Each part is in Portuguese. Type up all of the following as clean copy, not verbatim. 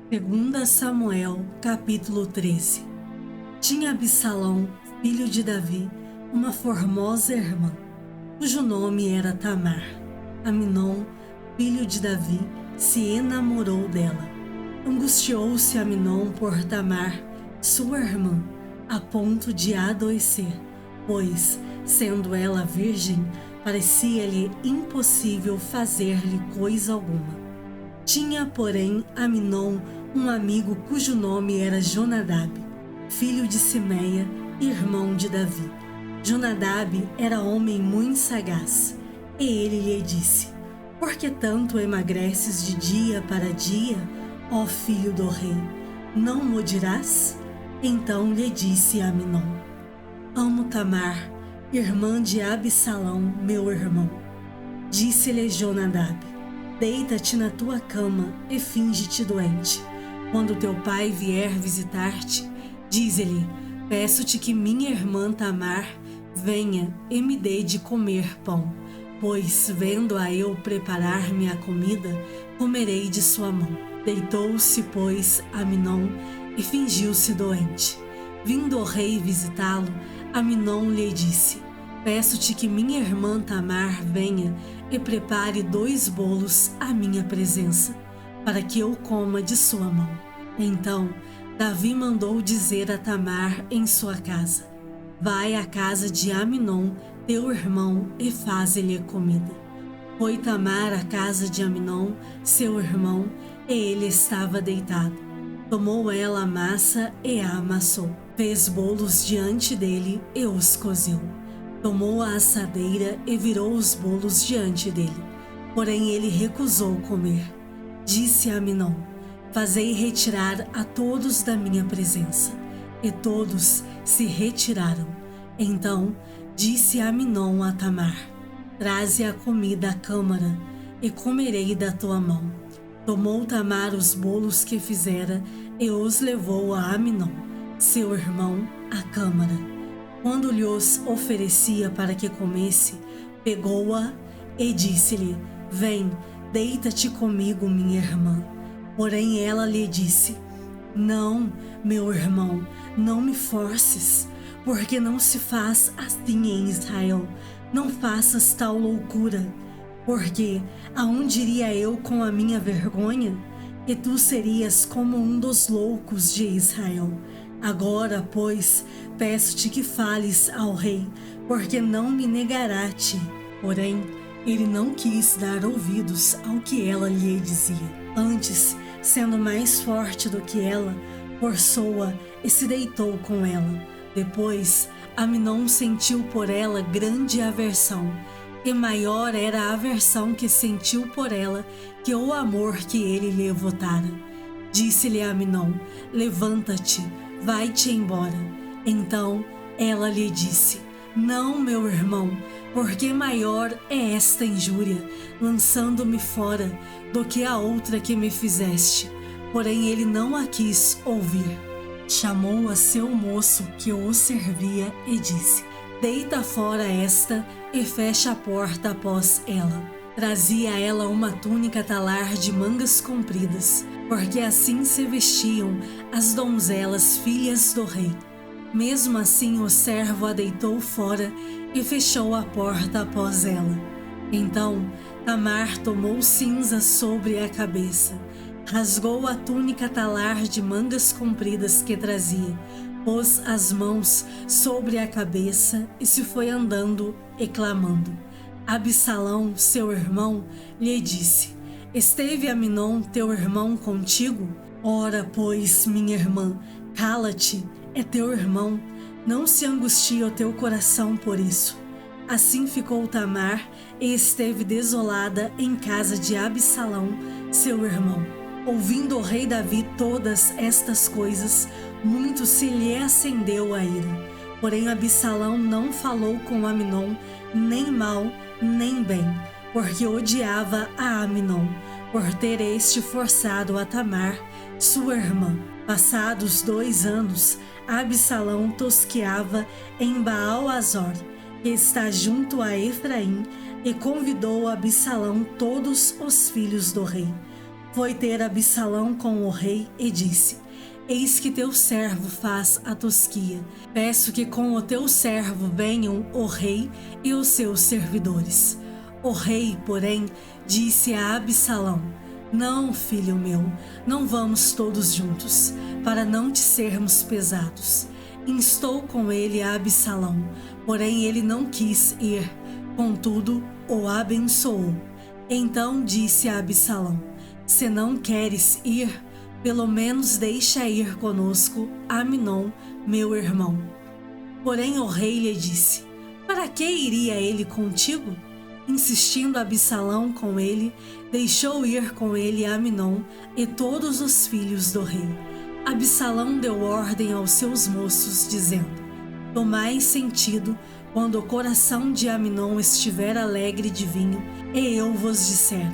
Segunda Samuel, capítulo 13. Tinha Absalão, filho de Davi, uma formosa irmã, cujo nome era Tamar. Amnon, filho de Davi, se enamorou dela. Angustiou-se Amnon por Tamar, sua irmã, a ponto de adoecer, pois, sendo ela virgem, parecia-lhe impossível fazer-lhe coisa alguma. Tinha, porém, Amnon um amigo cujo nome era Jonadab, filho de Simeia, irmão de Davi. Jonadab era homem muito sagaz, e ele lhe disse: Por que tanto emagreces de dia para dia, ó filho do rei? Não mo dirás? Então lhe disse Amnon: Amo Tamar, irmã de Absalão, meu irmão. Disse-lhe Jonadab: Deita-te na tua cama e finge-te doente. Quando teu pai vier visitar-te, dize-lhe: Peço-te que minha irmã Tamar venha e me dê de comer pão, pois, vendo-a eu preparar-me a comida, comerei de sua mão. Deitou-se, pois, Amnon e fingiu-se doente. Vindo o rei visitá-lo, Amnon lhe disse: Peço-te que minha irmã Tamar venha e prepare 2 bolos à minha presença, para que eu coma de sua mão. Então Davi mandou dizer a Tamar em sua casa: Vai à casa de Amnon, teu irmão, e faze-lhe comida. Foi Tamar à casa de Amnon, seu irmão, e ele estava deitado. Tomou ela a massa e a amassou. Fez bolos diante dele e os cozeu. Tomou a assadeira e virou os bolos diante dele. Porém ele recusou comer. Disse a Amnon: Fazei retirar a todos da minha presença. E todos se retiraram. Então disse Amnon a Tamar: Traze a comida à câmara, e comerei da tua mão. Tomou Tamar os bolos que fizera e os levou a Amnon, seu irmão, à câmara. Quando lhe os oferecia para que comesse, pegou-a e disse-lhe: Vem, deita-te comigo, minha irmã. Porém ela lhe disse: Não, meu irmão, não me forces, porque não se faz assim em Israel. Não faças tal loucura, porque aonde iria eu com a minha vergonha? E tu serias como um dos loucos de Israel. Agora, pois, peço-te que fales ao rei, porque não me negará a ti. Porém, ele não quis dar ouvidos ao que ela lhe dizia. Antes, sendo mais forte do que ela, forçou-a e se deitou com ela. Depois, Amnon sentiu por ela grande aversão, e maior era a aversão que sentiu por ela que o amor que ele lhe votara. Disse-lhe Amnon: Levanta-te, vai-te embora. Então ela lhe disse: Não, meu irmão, porque maior é esta injúria, lançando-me fora, do que a outra que me fizeste. Porém ele não a quis ouvir. Chamou a seu moço que o servia e disse: Deita fora esta e fecha a porta após ela. Trazia ela uma túnica talar de mangas compridas, porque assim se vestiam as donzelas filhas do rei. Mesmo assim o servo a deitou fora e fechou a porta após ela. Então Tamar tomou cinza sobre a cabeça, rasgou a túnica talar de mangas compridas que trazia, pôs as mãos sobre a cabeça e se foi andando e clamando. Absalão, seu irmão, lhe disse: Esteve Amnon, teu irmão, contigo? Ora, pois, minha irmã, cala-te, é teu irmão, não se angustie o teu coração por isso. Assim ficou Tamar e esteve desolada em casa de Absalão, seu irmão. Ouvindo o rei Davi todas estas coisas, muito se lhe acendeu a ira. Porém Absalão não falou com Amnon, nem mal, nem bem, porque odiava a Amnon, por ter este forçado a Tamar, sua irmã. Passados 2 anos, Absalão tosqueava em Baal-Azor, que está junto a Efraim, e convidou Absalão todos os filhos do rei. foi ter Absalão com o rei e disse: Eis que teu servo faz a tosquia. Peço que com o teu servo venham o rei e os seus servidores. O rei, porém, disse a Absalão: Não, filho meu, não vamos todos juntos, para não te sermos pesados. Instou com ele a Absalão, porém ele não quis ir, contudo o abençoou. Então disse a Absalão: Se não queres ir, pelo menos deixa ir conosco Aminon, meu irmão. Porém o rei lhe disse: Para que iria ele contigo? Insistindo Absalão com ele, deixou ir com ele Aminon e todos os filhos do rei. Absalão deu ordem aos seus moços, dizendo: Tomai sentido quando o coração de Aminon estiver alegre de vinho, e eu vos disser: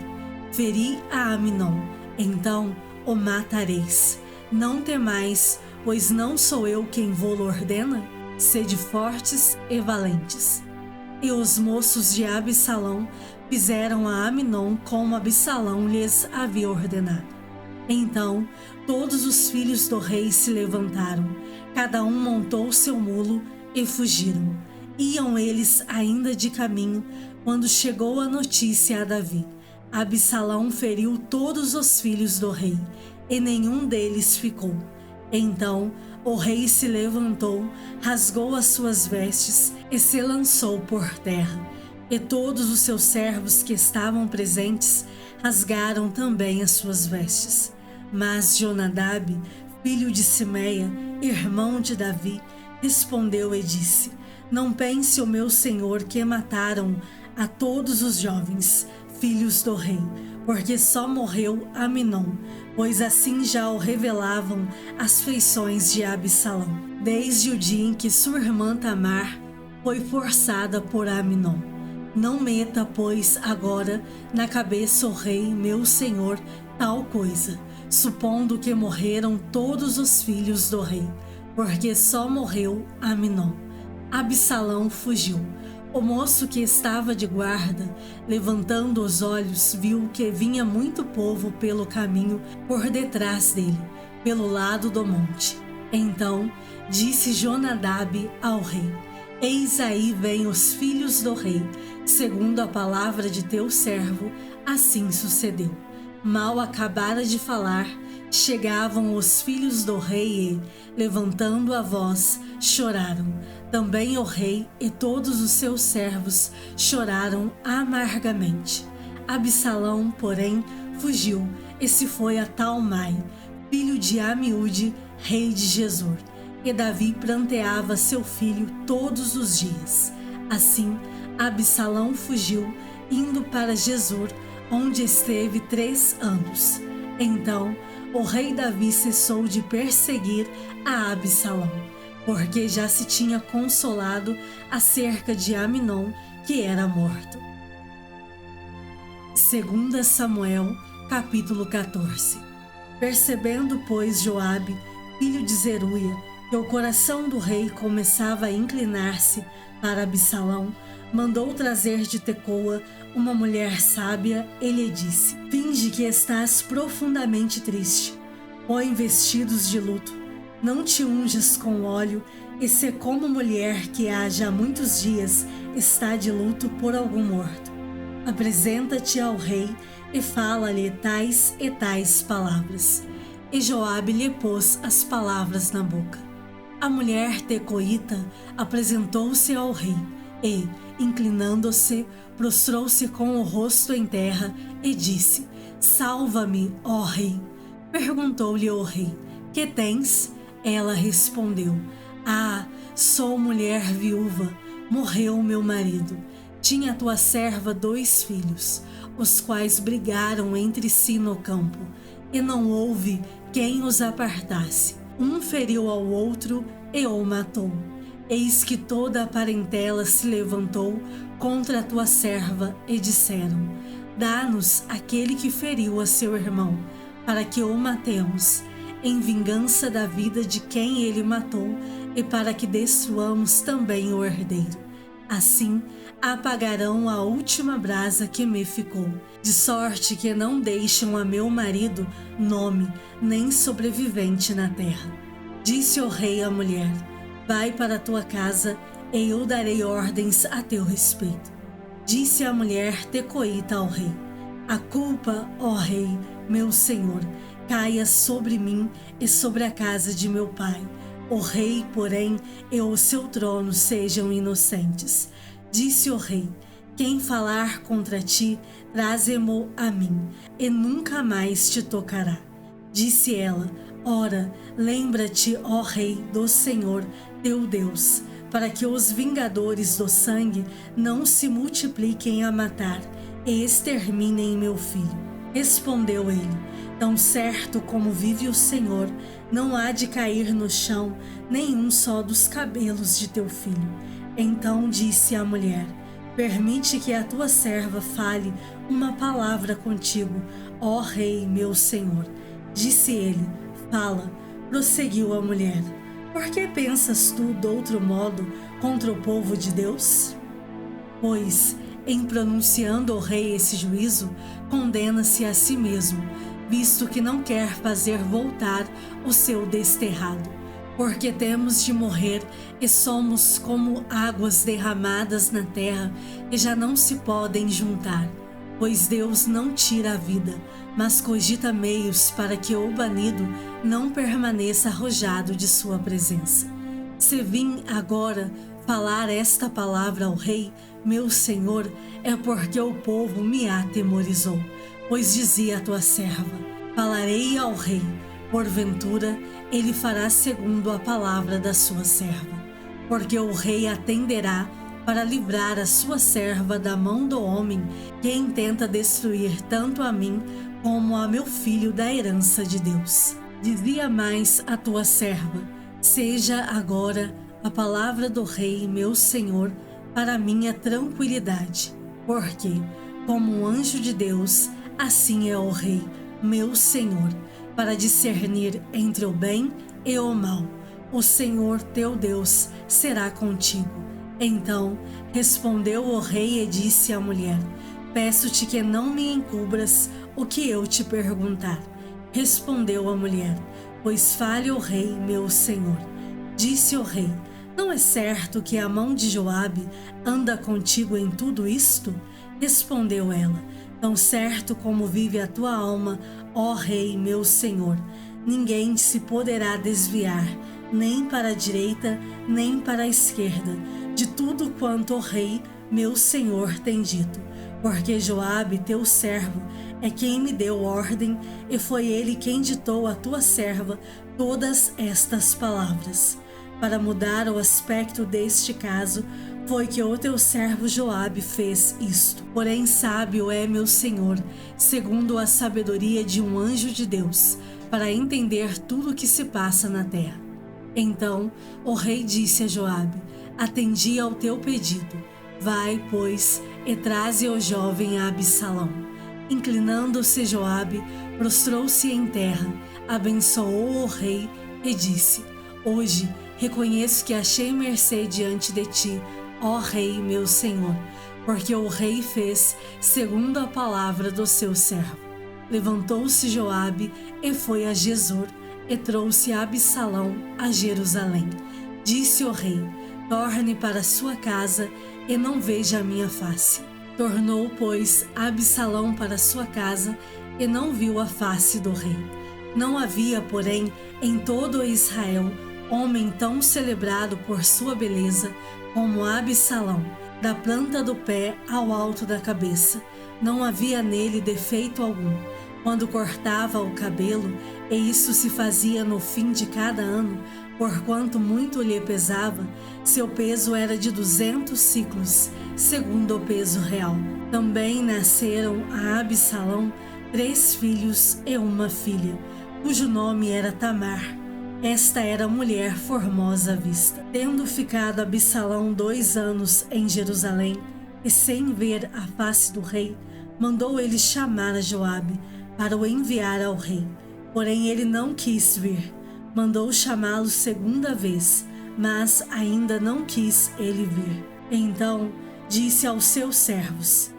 Feri a Aminon, então o matareis. Não temais, pois não sou eu quem vô-lo ordena? Sede fortes e valentes. E os moços de Absalão fizeram a Aminon como Absalão lhes havia ordenado. Então todos os filhos do rei se levantaram, cada um montou seu mulo e fugiram. Iam eles ainda de caminho, quando chegou a notícia a Davi: Absalão feriu todos os filhos do rei, e nenhum deles ficou. Então o rei se levantou, rasgou as suas vestes e se lançou por terra. E todos os seus servos que estavam presentes rasgaram também as suas vestes. Mas Jonadab, filho de Simeia, irmão de Davi, respondeu e disse: Não pense o meu senhor que mataram a todos os jovens, filhos do rei, porque só morreu Aminon, pois assim já o revelavam as feições de Absalão, desde o dia em que sua irmã Tamar foi forçada por Aminon. Não meta, pois, agora na cabeça o rei, meu senhor, tal coisa, supondo que morreram todos os filhos do rei, porque só morreu Aminon. Absalão fugiu. O moço que estava de guarda, levantando os olhos, viu que vinha muito povo pelo caminho por detrás dele, pelo lado do monte. Então disse Jonadab ao rei: Eis aí vêm os filhos do rei, segundo a palavra de teu servo, assim sucedeu. Mal acabara de falar, chegavam os filhos do rei e, levantando a voz, choraram. Também o rei e todos os seus servos choraram amargamente. Absalão, porém, fugiu e se foi a Talmai, filho de Amiúde, rei de Gesur. E Davi pranteava seu filho todos os dias. Assim, Absalão fugiu, indo para Gesur, onde esteve 3 anos. Então, o rei Davi cessou de perseguir a Absalão, porque já se tinha consolado acerca de Aminon, que era morto. 2 Samuel, capítulo 14. Percebendo, pois, Joabe, filho de Zeruia, que o coração do rei começava a inclinar-se para Absalão, mandou trazer de Tecoa uma mulher sábia e lhe disse: Finge que estás profundamente triste. Põe vestidos de luto, não te unjas com óleo, e se como mulher que há já muitos dias está de luto por algum morto. Apresenta-te ao rei e fala-lhe tais e tais palavras. E Joabe lhe pôs as palavras na boca. A mulher tecoíta apresentou-se ao rei e, inclinando-se, prostrou-se com o rosto em terra e disse: Salva-me, ó rei. Perguntou-lhe o rei: Que tens? Ela respondeu: Ah, sou mulher viúva, morreu meu marido. Tinha tua serva 2 filhos, os quais brigaram entre si no campo, e não houve quem os apartasse. Um feriu ao outro e o matou. Eis que toda a parentela se levantou contra a tua serva e disseram: Dá-nos aquele que feriu a seu irmão, para que o matemos, em vingança da vida de quem ele matou, e para que destruamos também o herdeiro. Assim apagarão a última brasa que me ficou, de sorte que não deixam a meu marido nome, nem sobrevivente na terra. Disse o rei à mulher: vai para a tua casa, e eu darei ordens a teu respeito. Disse a mulher tecoíta ao rei: a culpa, ó rei, meu senhor, caia sobre mim e sobre a casa de meu pai. O rei, porém, e o seu trono sejam inocentes. Disse o rei: quem falar contra ti, traze-mo a mim, e nunca mais te tocará. Disse ela: ora, lembra-te, ó rei, do Senhor teu Deus, para que os vingadores do sangue não se multipliquem a matar e exterminem meu filho. Respondeu ele: tão certo como vive o Senhor, não há de cair no chão nenhum só dos cabelos de teu filho. Então disse a mulher: permite que a tua serva fale uma palavra contigo, ó rei, meu senhor. Disse ele: fala. Prosseguiu a mulher: por que pensas tu de outro modo contra o povo de Deus? Pois, em pronunciando o rei esse juízo, condena-se a si mesmo, visto que não quer fazer voltar o seu desterrado. Porque temos de morrer e somos como águas derramadas na terra que já não se podem juntar. Pois Deus não tira a vida, mas cogita meios para que o banido não permaneça arrojado de sua presença. Se vim agora falar esta palavra ao rei, meu senhor, é porque o povo me atemorizou. Pois dizia a tua serva: falarei ao rei, porventura ele fará segundo a palavra da sua serva. Porque o rei atenderá para livrar a sua serva da mão do homem que intenta destruir tanto a mim como a meu filho da herança de Deus. Dizia mais a tua serva: seja agora a palavra do rei, meu senhor, para minha tranquilidade. Porque, como um anjo de Deus, assim é o rei, meu senhor, para discernir entre o bem e o mal. O Senhor teu Deus será contigo. Então respondeu o rei e disse à mulher: peço-te que não me encubras o que eu te perguntar. Respondeu a mulher: pois fale o rei, meu senhor. Disse o rei: não é certo que a mão de Joabe anda contigo em tudo isto? Respondeu ela: tão certo como vive a tua alma, ó rei, meu senhor, ninguém se poderá desviar, nem para a direita, nem para a esquerda, de tudo quanto o rei, meu senhor, tem dito. Porque Joabe, teu servo, é quem me deu ordem, e foi ele quem ditou à tua serva todas estas palavras. Para mudar o aspecto deste caso, foi que o teu servo Joabe fez isto. Porém sábio é meu senhor, segundo a sabedoria de um anjo de Deus, para entender tudo o que se passa na terra. Então o rei disse a Joabe: atendi ao teu pedido. Vai, pois, e traze o jovem a Absalão. Inclinando-se Joabe, prostrou-se em terra, abençoou o rei e disse: hoje reconheço que achei mercê diante de ti, ó rei, meu senhor, porque o rei fez segundo a palavra do seu servo. Levantou-se Joabe e foi a Gesur, e trouxe Absalão a Jerusalém. Disse o rei: torne para sua casa e não veja a minha face. Tornou, pois, Absalão para sua casa e não viu a face do rei. Não havia, porém, em todo Israel homem tão celebrado por sua beleza como Absalão, da planta do pé ao alto da cabeça. Não havia nele defeito algum. Quando cortava o cabelo, e isso se fazia no fim de cada ano, porquanto muito lhe pesava, seu peso era de 200 siclos, segundo o peso real. Também nasceram a Absalão 3 filhos e uma filha, cujo nome era Tamar. Esta era mulher formosa à vista. Tendo ficado Absalão 2 anos em Jerusalém, e sem ver a face do rei, mandou ele chamar a Joabe, para o enviar ao rei. Porém ele não quis vir. Mandou chamá-lo segunda vez, mas ainda não quis ele vir. Então disse aos seus servos: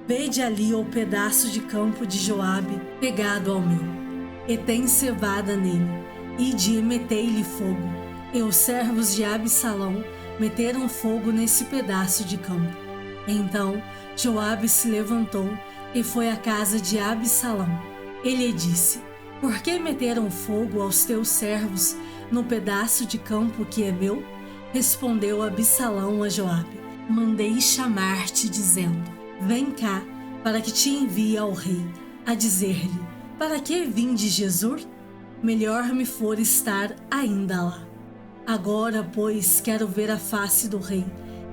Vede ali o pedaço de campo de Joabe pegado ao meu, e tem cevada nele, ide e metei-lhe fogo. E os servos de Absalão meteram fogo nesse pedaço de campo. Então Joabe se levantou e foi à casa de Absalão. Ele disse: Por que meteram fogo aos teus servos no pedaço de campo que é meu? Respondeu Absalão a Joabe: Mandei chamar-te, dizendo: Vem cá, para que te envie ao rei, a dizer-lhe: Para que vim de Jesur? Melhor me for estar ainda lá. Agora, pois, quero ver a face do rei.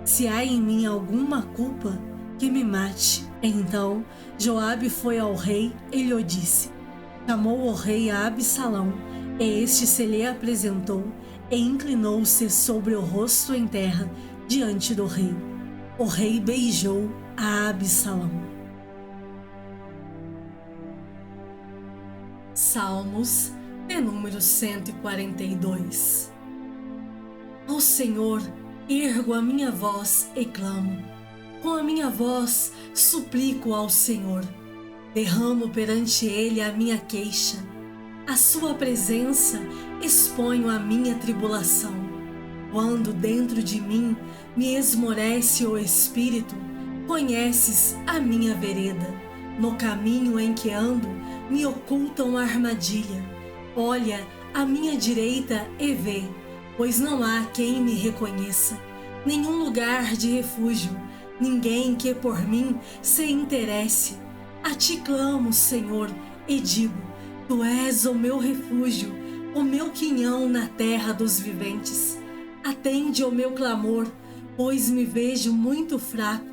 Se há em mim alguma culpa, que me mate. Então Joabe foi ao rei e lhe disse. Chamou o rei a Absalão, e este se lhe apresentou, e inclinou-se sobre o rosto em terra diante do rei. O rei beijou a Absalão. Salmos de número 142. Ao Senhor ergo a minha voz e clamo. Com a minha voz suplico ao Senhor. Derramo perante Ele a minha queixa. À sua presença exponho a minha tribulação. Quando dentro de mim me esmorece o espírito, conheces a minha vereda. No caminho em que ando, me ocultam armadilha. Olha à minha direita e vê, pois não há quem me reconheça. Nenhum lugar de refúgio, ninguém que por mim se interesse. A ti clamo, Senhor, e digo: Tu és o meu refúgio, o meu quinhão na terra dos viventes. Atende ao meu clamor, pois me vejo muito fraco.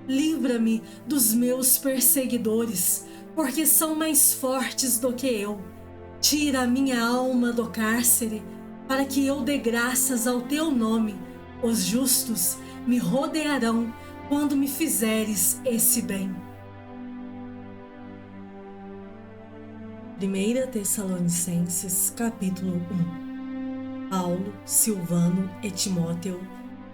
Livra-me dos meus perseguidores, porque são mais fortes do que eu. Tira a minha alma do cárcere, para que eu dê graças ao teu nome. Os justos me rodearão quando me fizeres esse bem. 1 Tessalonicenses, capítulo 1. Paulo, Silvano e Timóteo,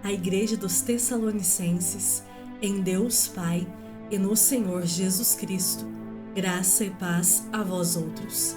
à Igreja dos Tessalonicenses, em Deus Pai e no Senhor Jesus Cristo, graça e paz a vós outros.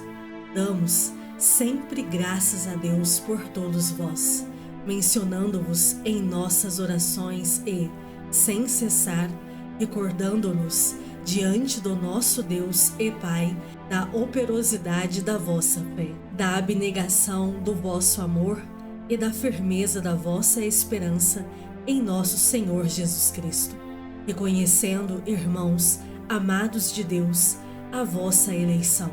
Damos sempre graças a Deus por todos vós, mencionando-vos em nossas orações e, sem cessar, recordando-nos diante do nosso Deus e Pai da operosidade da vossa fé, da abnegação do vosso amor e da firmeza da vossa esperança em nosso Senhor Jesus Cristo, reconhecendo, irmãos, amados de Deus, a vossa eleição,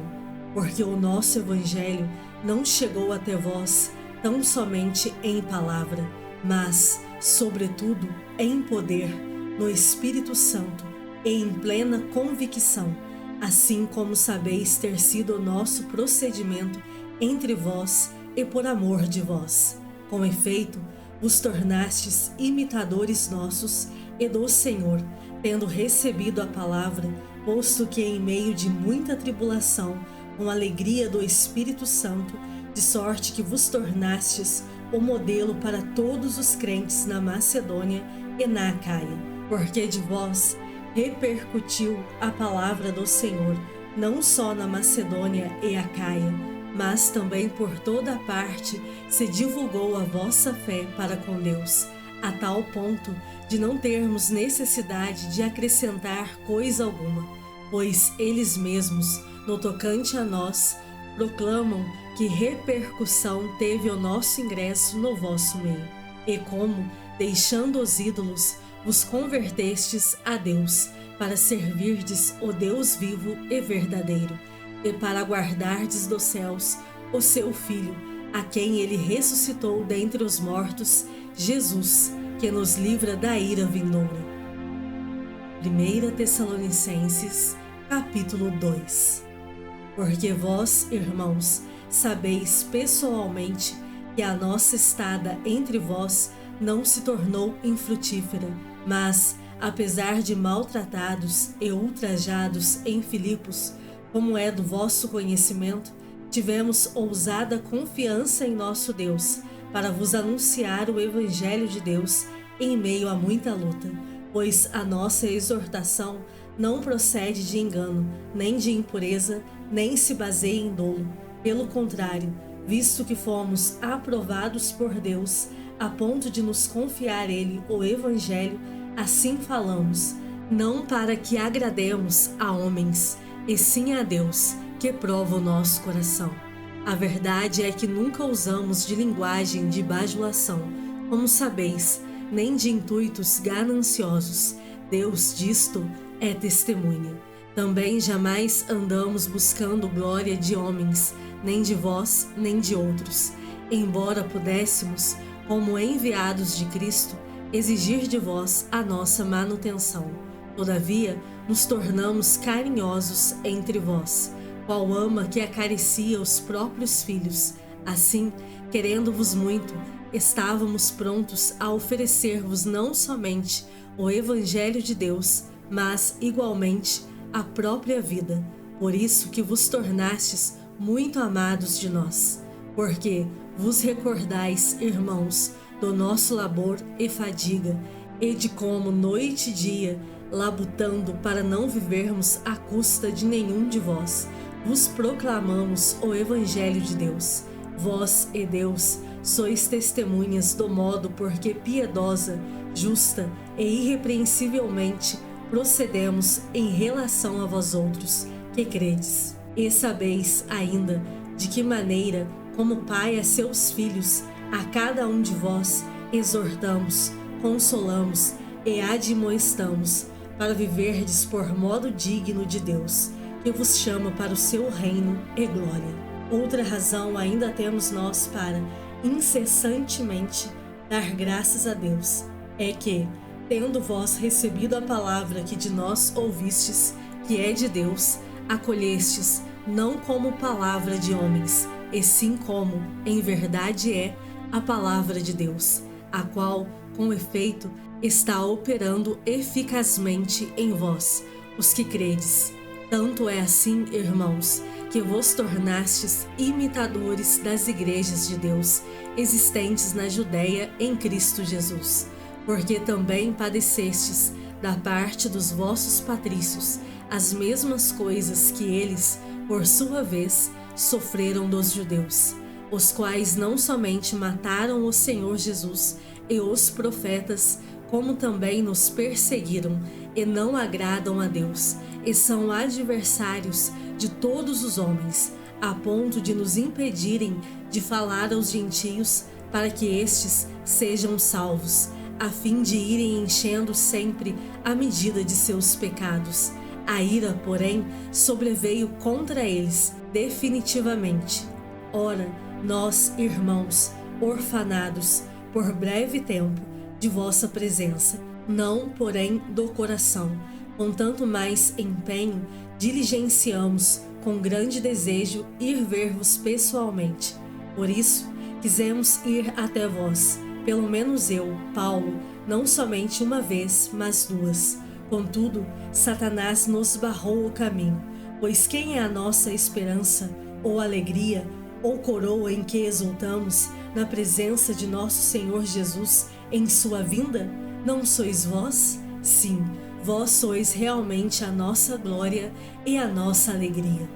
porque o nosso Evangelho não chegou até vós tão somente em palavra, mas, sobretudo, em poder, no Espírito Santo e em plena convicção, assim como sabeis ter sido o nosso procedimento entre vós e por amor de vós. Com efeito, vos tornastes imitadores nossos e do Senhor, tendo recebido a palavra, posto que em meio de muita tribulação, com alegria do Espírito Santo, de sorte que vos tornastes o modelo para todos os crentes na Macedônia e na Acaia, porque de vós repercutiu a palavra do Senhor, não só na Macedônia e Acaia, mas também por toda a parte se divulgou a vossa fé para com Deus, a tal ponto de não termos necessidade de acrescentar coisa alguma, pois eles mesmos, no tocante a nós, proclamam que repercussão teve o nosso ingresso no vosso meio, e como, deixando os ídolos, vos convertestes a Deus, para servirdes o Deus vivo e verdadeiro, e para guardardes dos céus o seu Filho, a quem ele ressuscitou dentre os mortos, Jesus, que nos livra da ira vindoura. 1 Tessalonicenses, capítulo 2. Porque vós, irmãos, sabeis pessoalmente que a nossa estada entre vós não se tornou infrutífera, mas, apesar de maltratados e ultrajados em Filipos, como é do vosso conhecimento, tivemos ousada confiança em nosso Deus, para vos anunciar o Evangelho de Deus em meio a muita luta, pois a nossa exortação não procede de engano, nem de impureza, nem se baseia em dolo. Pelo contrário, visto que fomos aprovados por Deus, a ponto de nos confiar Ele o Evangelho, assim falamos, não para que agrademos a homens, e sim a Deus, que prova o nosso coração. A verdade é que nunca usamos de linguagem de bajulação, como sabeis, nem de intuitos gananciosos. Deus disto é testemunha. Também jamais andamos buscando glória de homens, nem de vós, nem de outros. Embora pudéssemos, como enviados de Cristo, exigir de vós a nossa manutenção. Todavia, nos tornamos carinhosos entre vós, qual ama que acaricia os próprios filhos. Assim, querendo-vos muito, estávamos prontos a oferecer-vos não somente o Evangelho de Deus, mas, igualmente, a própria vida. Por isso que vos tornastes muito amados de nós, porque vos recordais, irmãos, do nosso labor e fadiga, e de como noite e dia, labutando para não vivermos à custa de nenhum de vós, vos proclamamos o Evangelho de Deus. Vós e Deus sois testemunhas do modo porque piedosa, justa e irrepreensivelmente procedemos em relação a vós outros que credes. E sabeis ainda de que maneira, como Pai a seus filhos, a cada um de vós exortamos, consolamos e admoestamos, para viverdes por modo digno de Deus, que vos chama para o seu reino e glória. Outra razão ainda temos nós para, incessantemente, dar graças a Deus, é que, tendo vós recebido a palavra que de nós ouvistes, que é de Deus, acolhestes, não como palavra de homens, e sim como, em verdade é, a palavra de Deus, a qual, com efeito, está operando eficazmente em vós, os que credes. Tanto é assim, irmãos, que vos tornastes imitadores das igrejas de Deus, existentes na Judéia em Cristo Jesus, porque também padecestes, da parte dos vossos patrícios, as mesmas coisas que eles, por sua vez, sofreram dos judeus, os quais não somente mataram o Senhor Jesus e os profetas, como também nos perseguiram e não agradam a Deus, e são adversários de todos os homens, a ponto de nos impedirem de falar aos gentios para que estes sejam salvos, a fim de irem enchendo sempre a medida de seus pecados. A ira, porém, sobreveio contra eles definitivamente. Ora, nós, irmãos, orfanados, por breve tempo, de vossa presença, não, porém, do coração, com tanto mais empenho, diligenciamos, com grande desejo, ir ver-vos pessoalmente. Por isso, quisemos ir até vós, pelo menos eu, Paulo, não somente uma vez, mas duas. Contudo, Satanás nos barrou o caminho, pois quem é a nossa esperança, ou alegria, ou coroa em que exultamos, na presença de nosso Senhor Jesus, em sua vinda? Não sois vós? Sim, vós sois realmente a nossa glória e a nossa alegria.